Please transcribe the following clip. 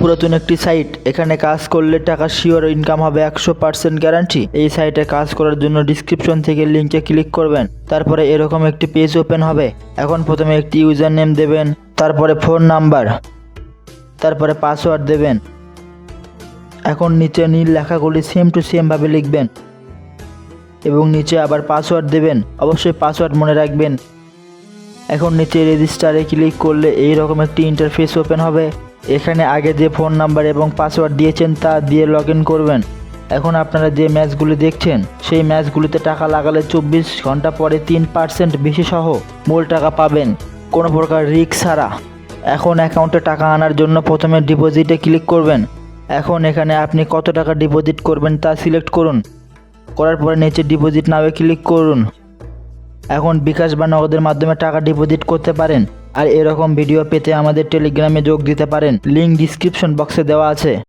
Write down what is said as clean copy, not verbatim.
পুরাতন একটি সাইট। এখানে কাজ করলে টাকা শিওর ইনকাম হবে, 100% গ্যারান্টি। এই সাইটে কাজ করার জন্য ডিসক্রিপশন থেকে লিঙ্কে ক্লিক করবেন। তারপরে এরকম একটি পেজ ওপেন হবে। এখন প্রথমে একটি ইউজার নেম দেবেন, তারপরে ফোন নাম্বার, তারপরে পাসওয়ার্ড দেবেন। এখন নিচে নীল লেখাগুলি সেম টু সেম ভাবে লিখবেন এবং নিচে আবার পাসওয়ার্ড দেবেন। অবশ্যই পাসওয়ার্ড মনে রাখবেন। এখন নিচে রেজিস্টারে ক্লিক করলে এইরকম একটি ইন্টারফেস ওপেন হবে। এখানে আগে যে ফোন নাম্বার এবং পাসওয়ার্ড দিয়েছেন তা দিয়ে লগ ইন করবেন। এখন আপনারা যে ম্যাচগুলি দেখছেন সেই ম্যাচগুলিতে টাকা লাগালে 24 ঘন্টা পরে 3% বেশি সহ মূল টাকা পাবেন, কোনো প্রকার রিস্ক ছাড়া। এখন অ্যাকাউন্টে টাকা আনার জন্য প্রথমে ডিপোজিটে ক্লিক করবেন। এখন এখানে আপনি কত টাকা ডিপোজিট করবেন তা সিলেক্ট করুন। করার পরে নিচে ডিপোজিট নাও ক্লিক করুন। এখন বিকাশ বা নগদের মাধ্যমে টাকা ডিপোজিট করতে পারেন। আর এরকম ভিডিও পেতে আমাদের টেলিগ্রামে যোগ দিতে পারেন, লিঙ্ক ডিসক্রিপশন বক্সে দেওয়া আছে।